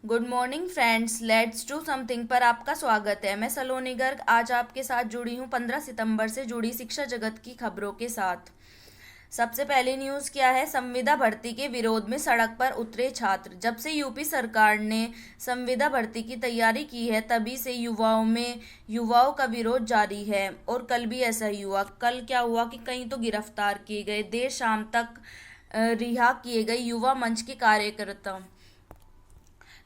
Good morning friends, let's do something पर आपका स्वागत है। मैं सलोनी गर्ग आज आपके साथ जुड़ी हूँ 15 सितंबर से जुड़ी शिक्षा जगत की खबरों के साथ। सबसे पहली न्यूज़ क्या है? संविदा भर्ती के विरोध में सड़क पर उतरे छात्र। जब से यूपी सरकार ने संविदा भर्ती की तैयारी की है तभी से युवाओं का विरोध जारी है और कल भी ऐसा ही हुआ। कल क्या हुआ कि कई तो गिरफ्तार किए गए, देर शाम तक रिहा किए गए युवा मंच के कार्यकर्ता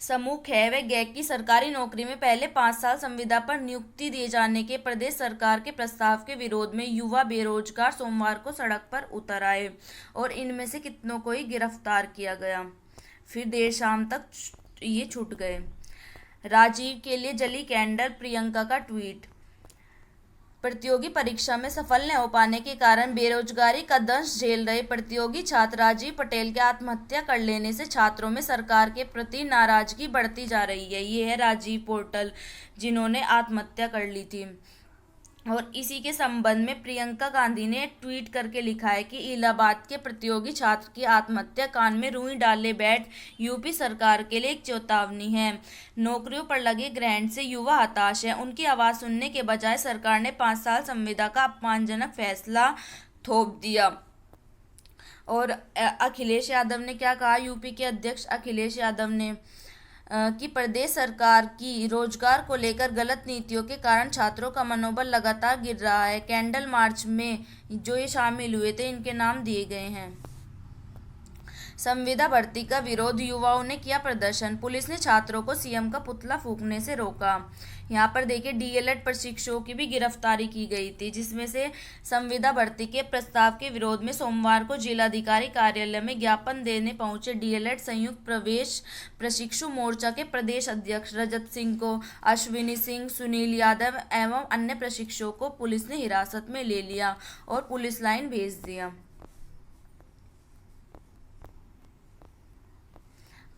समूह है व गैग की सरकारी नौकरी में पहले 5 साल संविदा पर नियुक्ति दिए जाने के प्रदेश सरकार के प्रस्ताव के विरोध में युवा बेरोजगार सोमवार को सड़क पर उतर आए और इनमें से कितनों को ही गिरफ्तार किया गया। फिर देर शाम तक ये छूट गए। राजीव के लिए जली कैंडल, प्रियंका का ट्वीट। प्रतियोगी परीक्षा में सफल न हो पाने के कारण बेरोजगारी का दंश झेल रहे प्रतियोगी छात्र राजीव पटेल के आत्महत्या कर लेने से छात्रों में सरकार के प्रति नाराजगी बढ़ती जा रही है। ये है राजीव पोर्टल जिन्होंने आत्महत्या कर ली थी। और इसी के संबंध में प्रियंका गांधी ने ट्वीट करके लिखा है कि इलाहाबाद के प्रतियोगी छात्र की आत्महत्या कान में रुई डाले बैठ यूपी सरकार के लिए एक चेतावनी है। नौकरियों पर लगे ग्रांट से युवा हताश है। उनकी आवाज़ सुनने के बजाय सरकार ने 5 साल संविदा का अपमानजनक फैसला थोप दिया। और अखिलेश यादव ने क्या कहा? यूपी के अध्यक्ष अखिलेश यादव ने कि प्रदेश सरकार की रोजगार को लेकर गलत नीतियों के कारण छात्रों का मनोबल लगातार गिर रहा है। कैंडल मार्च में जो ये शामिल हुए थे इनके नाम दिए गए हैं। संविदा भर्ती का विरोध, युवाओं ने किया प्रदर्शन। पुलिस ने छात्रों को सीएम का पुतला फूंकने से रोका। यहाँ पर देखिए डीएलएड प्रशिक्षुओं की भी गिरफ्तारी की गई थी, जिसमें से संविदा भर्ती के प्रस्ताव के विरोध में सोमवार को जिलाधिकारी कार्यालय में ज्ञापन देने पहुंचे डीएलएड संयुक्त प्रवेश प्रशिक्षु मोर्चा के प्रदेश अध्यक्ष रजत सिंह को अश्विनी सिंह, सुनील यादव एवं अन्य प्रशिक्षुओं को पुलिस ने हिरासत में ले लिया और पुलिस लाइन भेज दिया।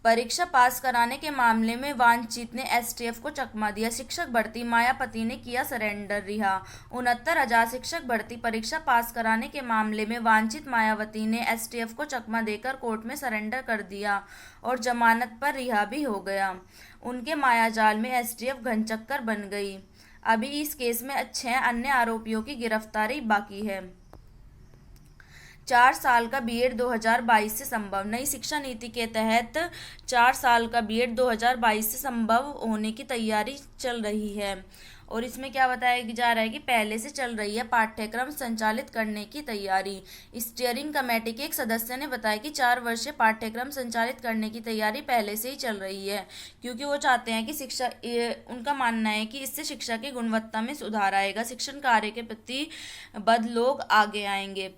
परीक्षा पास कराने के मामले में वांछित ने एसटीएफ को चकमा दिया। शिक्षक भर्ती मायावती ने किया सरेंडर, रिहा। 69,000 शिक्षक भर्ती परीक्षा पास कराने के मामले में वांछित मायावती ने एसटीएफ को चकमा देकर कोर्ट में सरेंडर कर दिया और जमानत पर रिहा भी हो गया। उनके मायाजाल में एसटीएफ घनचक्कर बन गई। अभी इस केस में 6 अन्य आरोपियों की गिरफ्तारी बाकी है। 4 साल का बीएड 2022 से संभव। नई शिक्षा नीति के तहत 4 साल का बीएड 2022 से संभव होने की तैयारी चल रही है। और इसमें क्या बताया जा रहा है कि पहले से चल रही है पाठ्यक्रम संचालित करने की तैयारी। स्टीयरिंग कमेटी के एक सदस्य ने बताया कि 4 वर्षीय पाठ्यक्रम संचालित करने की तैयारी पहले से ही चल रही है, क्योंकि वो चाहते हैं कि उनका मानना है कि इससे शिक्षा की गुणवत्ता में सुधार आएगा, शिक्षण कार्य के प्रति बद्ध लोग आगे आएंगे।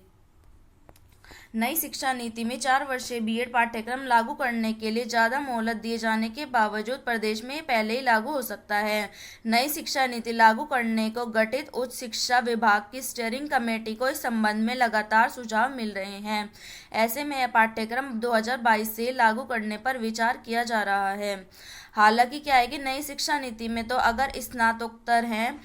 नई शिक्षा नीति में 4 वर्षीय बीएड पाठ्यक्रम लागू करने के लिए ज़्यादा मोहलत दिए जाने के बावजूद प्रदेश में पहले ही लागू हो सकता है। नई शिक्षा नीति लागू करने को गठित उच्च शिक्षा विभाग की स्टीयरिंग कमेटी को इस संबंध में लगातार सुझाव मिल रहे हैं। ऐसे में यह पाठ्यक्रम 2022 से लागू करने पर विचार किया जा रहा है। हालांकि क्या है कि नई शिक्षा नीति में तो अगर स्नातकोत्तर हैं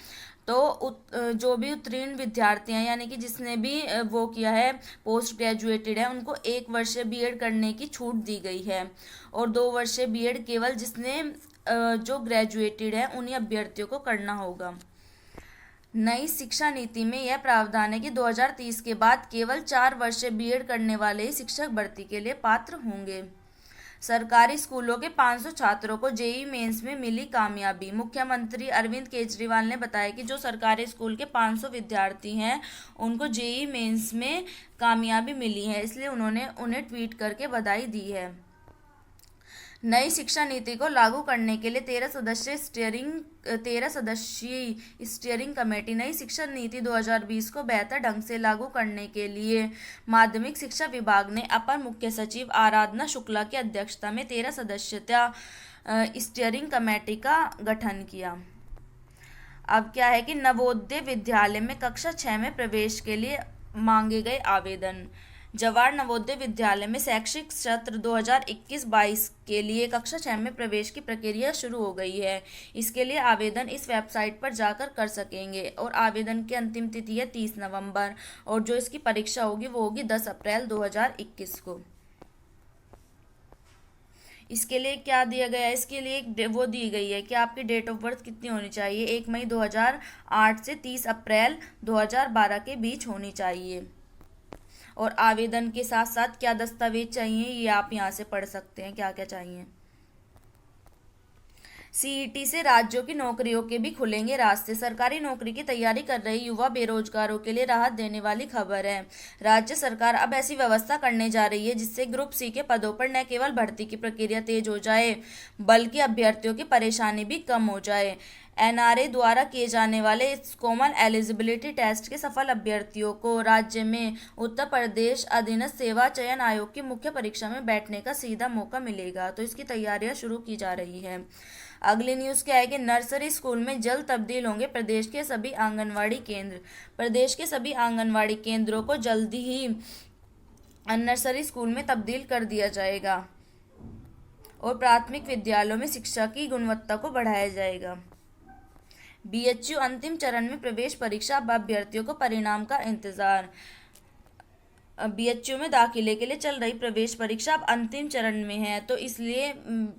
तो जो भी उत्तीर्ण विद्यार्थी हैं, यानी कि जिसने भी वो किया है पोस्ट ग्रेजुएटेड है, उनको 1 वर्षीय बीएड करने की छूट दी गई है और 2 वर्षीय बीएड केवल जिसने जो ग्रेजुएटेड है उन्हीं अभ्यर्थियों को करना होगा। नई शिक्षा नीति में यह प्रावधान है कि 2030 के बाद केवल 4 वर्षीय बीएड करने वाले ही शिक्षक भर्ती के लिए पात्र होंगे। सरकारी स्कूलों के 500 छात्रों को जेईई मेंस में मिली कामयाबी। मुख्यमंत्री अरविंद केजरीवाल ने बताया कि जो सरकारी स्कूल के 500 विद्यार्थी हैं उनको जेईई मेंस में कामयाबी मिली है, इसलिए उन्होंने उन्हें ट्वीट करके बधाई दी है। नई शिक्षा नीति को लागू करने के लिए 13 सदस्यीय स्टीयरिंग कमेटी। नई शिक्षा नीति 2020 को बेहतर ढंग से लागू करने के लिए माध्यमिक शिक्षा विभाग ने अपर मुख्य सचिव आराधना शुक्ला की अध्यक्षता में 13 सदस्यीय स्टीयरिंग कमेटी का गठन किया। अब क्या है कि नवोदय विद्यालय में कक्षा 6 में प्रवेश के लिए मांगे गए आवेदन। जवाहर नवोदय विद्यालय में शैक्षिक सत्र 2021-22 के लिए कक्षा 6 में प्रवेश की प्रक्रिया शुरू हो गई है। इसके लिए आवेदन इस वेबसाइट पर जाकर कर सकेंगे और आवेदन की अंतिम तिथि है 30 नवंबर और जो इसकी परीक्षा होगी वो होगी 10 अप्रैल 2021 को। इसके लिए क्या दिया गया है, इसके लिए वो दी गई है कि आपकी डेट ऑफ बर्थ कितनी होनी चाहिए, 1 मई 2008 से 30 अप्रैल 2012 के बीच होनी चाहिए। और आवेदन के साथ साथ क्या दस्तावेज चाहिए ये आप यहाँ से पढ़ सकते हैं, क्या क्या चाहिए। सीईटी से राज्यों की नौकरियों के भी खुलेंगे रास्ते, सरकारी नौकरी की तैयारी कर रहे युवा बेरोजगारों के लिए राहत देने वाली खबर है। राज्य सरकार अब ऐसी व्यवस्था करने जा रही है जिससे ग्रुप सी के पदों पर न केवल भर्ती की प्रक्रिया तेज हो जाए बल्कि अभ्यर्थियों की परेशानी भी कम हो जाए। एनआरए द्वारा किए जाने वाले इस कॉमन एलिजिबिलिटी टेस्ट के सफल अभ्यर्थियों को राज्य में उत्तर प्रदेश अधीनस्थ सेवा चयन आयोग की मुख्य परीक्षा में बैठने का सीधा मौका मिलेगा। तो इसकी तैयारियां शुरू की जा रही है। अगली न्यूज़ क्या है कि नर्सरी स्कूल में जल्द तब्दील होंगे प्रदेश के सभी आंगनवाड़ी केंद्र। प्रदेश के सभी आंगनवाड़ी केंद्रों को जल्दी ही नर्सरी स्कूल में तब्दील कर दिया जाएगा और प्राथमिक विद्यालयों में शिक्षा की गुणवत्ता को बढ़ाया जाएगा। बीएचयू अंतिम चरण में प्रवेश परीक्षा, अब अभ्यर्थियों को परिणाम का इंतजार। बीएचयू में दाखिले के लिए चल रही प्रवेश परीक्षा अब अंतिम चरण में है, तो इसलिए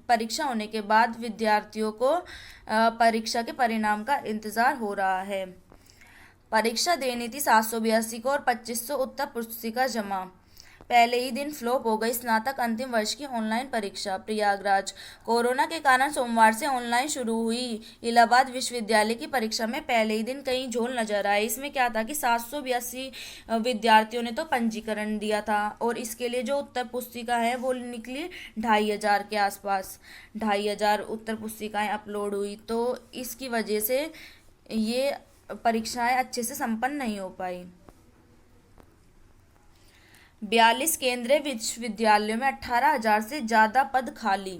परीक्षा होने के बाद विद्यार्थियों को परीक्षा के परिणाम का इंतजार हो रहा है। परीक्षा देनी थी 782 को और 2500 उत्तर पुस्तिका जमा। पहले ही दिन फ्लॉप हो गई स्नातक अंतिम वर्ष की ऑनलाइन परीक्षा। प्रयागराज, कोरोना के कारण सोमवार से ऑनलाइन शुरू हुई इलाहाबाद विश्वविद्यालय की परीक्षा में पहले ही दिन कई झोल नजर आए। इसमें क्या था कि 782 विद्यार्थियों ने तो पंजीकरण दिया था और इसके लिए जो उत्तर पुस्तिका है वो निकली 2500 के आसपास। 2500 उत्तर पुस्तिकाएं अपलोड हुई, तो इसकी वजह से ये परीक्षाएं अच्छे से संपन्न नहीं हो पाई। 42 केंद्रीय विश्वविद्यालयों में 18,000 से ज़्यादा पद खाली।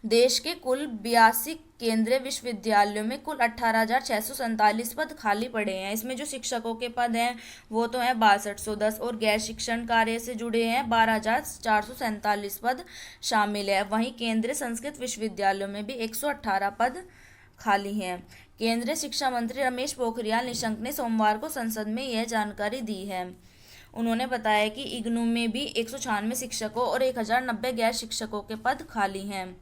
देश के कुल 82 केंद्रीय विश्वविद्यालयों में कुल 18,647 पद खाली पड़े हैं। इसमें जो शिक्षकों के पद हैं वो तो हैं 6210 और गैर शिक्षण कार्य से जुड़े हैं 12,447 पद शामिल है। वहीं केंद्रीय संस्कृत विश्वविद्यालयों में भी 118 पद खाली हैं। केंद्रीय शिक्षा मंत्री रमेश पोखरियाल निशंक ने सोमवार को संसद में यह जानकारी दी है। उन्होंने बताया कि इग्नू में भी 196 शिक्षकों और 1090 गैर शिक्षकों के पद खाली हैं।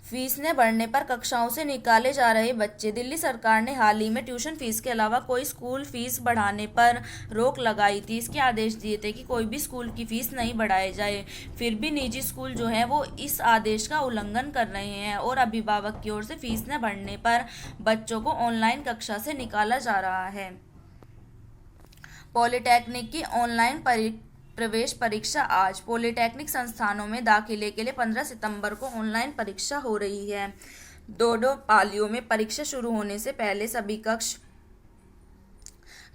फीस ने बढ़ने पर कक्षाओं से निकाले जा रहे बच्चे। दिल्ली सरकार ने हाल ही में ट्यूशन फीस के अलावा कोई स्कूल फीस बढ़ाने पर रोक लगाई थी। इसके आदेश दिए थे कि कोई भी स्कूल की फीस नहीं बढ़ाई जाए। फिर भी निजी स्कूल जो है वो इस आदेश का उल्लंघन कर रहे हैं और अभिभावक की ओर से फीस न बढ़ने पर बच्चों को ऑनलाइन कक्षा से निकाला जा रहा है। पॉलिटेक्निक की ऑनलाइन प्रवेश परीक्षा आज। पॉलिटेक्निक संस्थानों में दाखिले के लिए 15 सितंबर को ऑनलाइन परीक्षा हो रही है। दो पालियों में परीक्षा शुरू होने से पहले सभी कक्ष,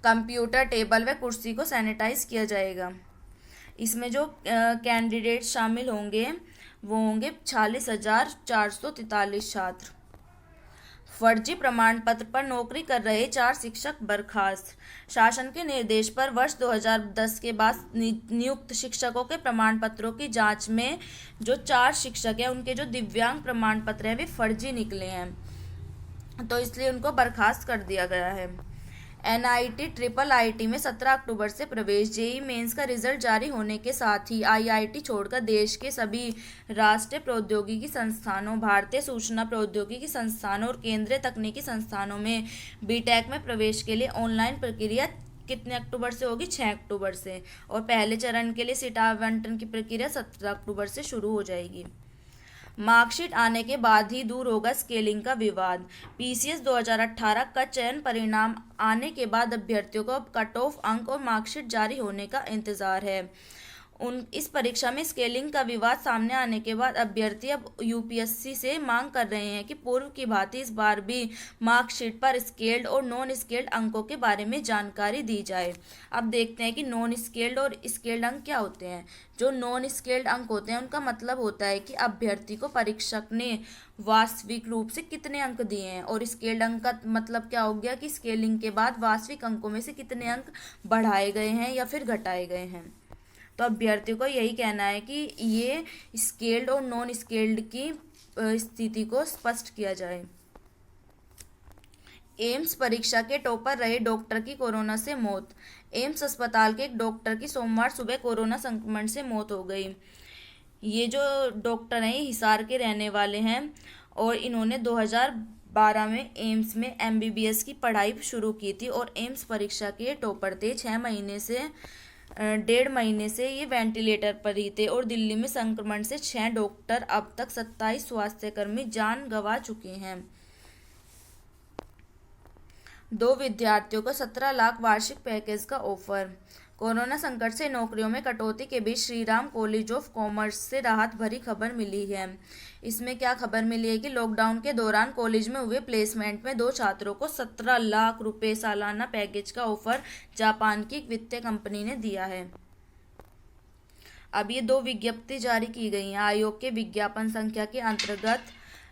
कंप्यूटर, टेबल व कुर्सी को सैनिटाइज किया जाएगा। इसमें जो कैंडिडेट शामिल होंगे वो होंगे 46,443 छात्र। फर्जी प्रमाण पत्र पर नौकरी कर रहे 4 शिक्षक बर्खास्त। शासन के निर्देश पर वर्ष 2010 के बाद नियुक्त शिक्षकों के प्रमाण पत्रों की जांच में जो 4 शिक्षक हैं उनके जो दिव्यांग प्रमाण पत्र हैं वे फर्जी निकले हैं, तो इसलिए उनको बर्खास्त कर दिया गया है। एनआईटी ट्रिपल आईटी में 17 अक्टूबर से प्रवेश। जेईई मेंस का रिजल्ट जारी होने के साथ ही आईआईटी छोड़कर देश के सभी राष्ट्रीय प्रौद्योगिकी संस्थानों, भारतीय सूचना प्रौद्योगिकी संस्थानों और केंद्रीय तकनीकी संस्थानों में बीटेक में प्रवेश के लिए ऑनलाइन प्रक्रिया कितने अक्टूबर से होगी? 6 अक्टूबर से। और पहले चरण के लिए सीट आवंटन की प्रक्रिया 17 अक्टूबर से शुरू हो जाएगी। मार्कशीट आने के बाद ही दूर होगा स्केलिंग का विवाद। पीसीएस 2018 का चयन परिणाम आने के बाद अभ्यर्थियों को अब कट ऑफ अंक और मार्कशीट जारी होने का इंतजार है। इस परीक्षा में स्केलिंग का विवाद सामने आने के बाद अभ्यर्थी अब यूपीएससी से मांग कर रहे हैं कि पूर्व की भांति इस बार भी मार्कशीट पर स्केल्ड और नॉन स्केल्ड अंकों के बारे में जानकारी दी जाए। अब देखते हैं कि नॉन स्केल्ड और स्केल्ड अंक क्या होते हैं। जो नॉन स्केल्ड अंक होते हैं उनका मतलब होता है कि अभ्यर्थी को परीक्षक ने वास्तविक रूप से कितने अंक दिए हैं, और स्केल्ड अंक का मतलब क्या हो गया कि स्केलिंग के बाद वास्तविक अंकों में से कितने अंक बढ़ाए गए हैं या फिर घटाए गए हैं। तो अभ्यर्थियों को यही कहना है कि ये स्केल्ड और नॉन स्केल्ड की स्थिति को स्पष्ट किया जाए। एम्स परीक्षा के टॉपर रहे डॉक्टर की कोरोना से मौत। एम्स अस्पताल के एक डॉक्टर की सोमवार सुबह कोरोना संक्रमण से मौत हो गई। ये जो डॉक्टर हैं ये हिसार के रहने वाले हैं और इन्होंने 2012 में एम्स में एमबीबीएस की पढ़ाई शुरू की थी और एम्स परीक्षा के टॉपर थे। 1.5 महीने से ये वेंटिलेटर पर ही थे और दिल्ली में संक्रमण से 6 डॉक्टर, अब तक 27 स्वास्थ्यकर्मी जान गंवा चुके हैं। 2 विद्यार्थियों को 17 लाख वार्षिक पैकेज का ऑफर। कोरोना संकट से नौकरियों में कटौती के बीच श्रीराम कॉलेज ऑफ कॉमर्स से राहत भरी खबर मिली है। इसमें क्या खबर मिली है कि लॉकडाउन के दौरान कॉलेज में हुए प्लेसमेंट में 2 छात्रों को 17 लाख रुपए सालाना पैकेज का ऑफर जापान की एक वित्तीय कंपनी ने दिया है। अब ये 2 विज्ञप्ति जारी की गई हैं। आयोग के विज्ञापन संख्या के अंतर्गत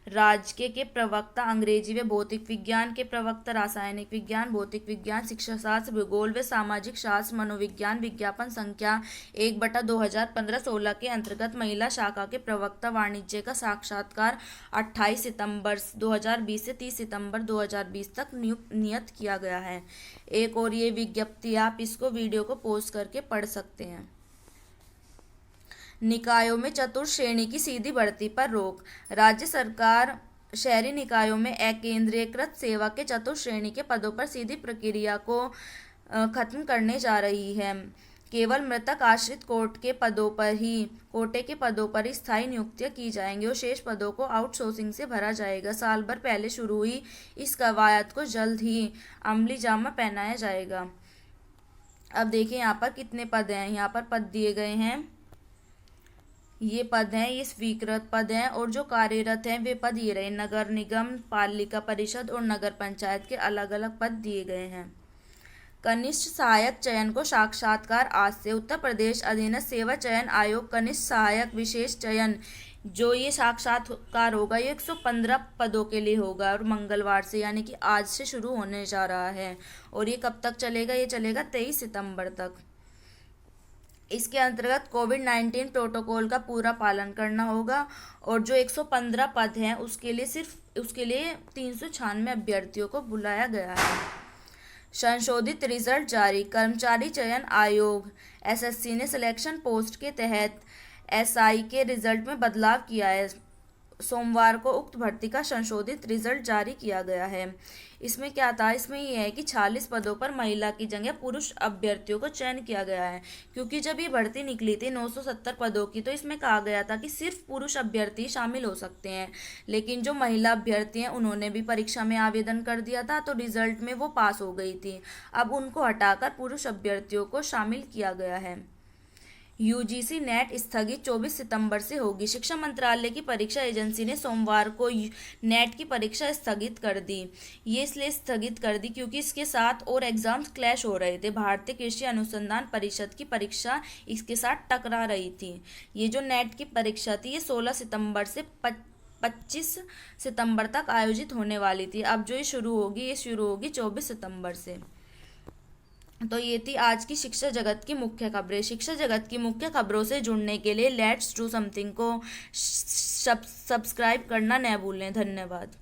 राज्य के प्रवक्ता, अंग्रेजी व भौतिक विज्ञान के प्रवक्ता, रासायनिक विज्ञान, भौतिक विज्ञान, शिक्षा शास्त्र, भूगोल व सामाजिक शास्त्र, मनोविज्ञान विज्ञापन संख्या 1/2015-16 के अंतर्गत महिला शाखा के प्रवक्ता, वाणिज्य का साक्षात्कार 28 सितंबर 2020 से 30 सितंबर 2020 तक नियत किया गया है। एक और ये विज्ञप्ति आप इसको वीडियो को पॉज करके पढ़ सकते हैं। निकायों में चतुर्थ श्रेणी की सीधी भर्ती पर रोक। राज्य सरकार शहरी निकायों में अकेंद्रीकृत सेवा के चतुर्थ श्रेणी के पदों पर सीधी प्रक्रिया को खत्म करने जा रही है। केवल मृतक आश्रित कोटे के पदों पर ही स्थायी नियुक्तियां की जाएंगी और शेष पदों को आउटसोर्सिंग से भरा जाएगा। साल भर पहले शुरू हुई इस कवायद को जल्द ही अमली जामा पहनाया जाएगा। अब देखिए यहाँ पर कितने पद हैं। यहाँ पर पद दिए गए हैं, ये पद हैं, ये स्वीकृत पद हैं और जो कार्यरत हैं वे पद ये रहे। नगर निगम, पालिका परिषद और नगर पंचायत के अलग अलग पद दिए गए हैं। कनिष्ठ सहायक चयन को साक्षात्कार आज से। उत्तर प्रदेश अधीनस्थ सेवा चयन आयोग कनिष्ठ सहायक विशेष चयन जो ये साक्षात्कार होगा ये 115 पदों के लिए होगा और मंगलवार से यानी कि आज से शुरू होने जा रहा है। और ये कब तक चलेगा? ये चलेगा 23 सितंबर तक। इसके अंतर्गत कोविड-19 प्रोटोकॉल का पूरा पालन करना होगा और जो 115 पद हैं उसके लिए 396 अभ्यर्थियों को बुलाया गया है। संशोधित रिजल्ट जारी। कर्मचारी चयन आयोग एसएससी ने सिलेक्शन पोस्ट के तहत एसआई के रिजल्ट में बदलाव किया है। सोमवार को उक्त भर्ती का संशोधित रिजल्ट जारी किया गया है। इसमें क्या था? इसमें यह है कि 46 पदों पर महिला की जगह पुरुष अभ्यर्थियों को चयन किया गया है, क्योंकि जब ये भर्ती निकली थी 970 पदों की तो इसमें कहा गया था कि सिर्फ पुरुष अभ्यर्थी शामिल हो सकते हैं, लेकिन जो महिला अभ्यर्थी हैं उन्होंने भी परीक्षा में आवेदन कर दिया था तो रिजल्ट में वो पास हो गई थी। अब उनको हटाकर पुरुष अभ्यर्थियों को शामिल किया गया है। यूजीसी नेट स्थगित 24 सितंबर से होगी। शिक्षा मंत्रालय की परीक्षा एजेंसी ने सोमवार को नेट की परीक्षा स्थगित कर दी। ये इसलिए स्थगित कर दी क्योंकि इसके साथ और एग्जाम्स क्लैश हो रहे थे। भारतीय कृषि अनुसंधान परिषद की परीक्षा इसके साथ टकरा रही थी। ये जो नेट की परीक्षा थी ये 16 सितंबर से 25 सितंबर तक आयोजित होने वाली थी। अब जो ये शुरू होगी 24 सितंबर से। तो ये थी आज की शिक्षा जगत की मुख्य खबरें। शिक्षा जगत की मुख्य खबरों से जुड़ने के लिए लेट्स डू समथिंग को सब्सक्राइब करना न भूलें। धन्यवाद।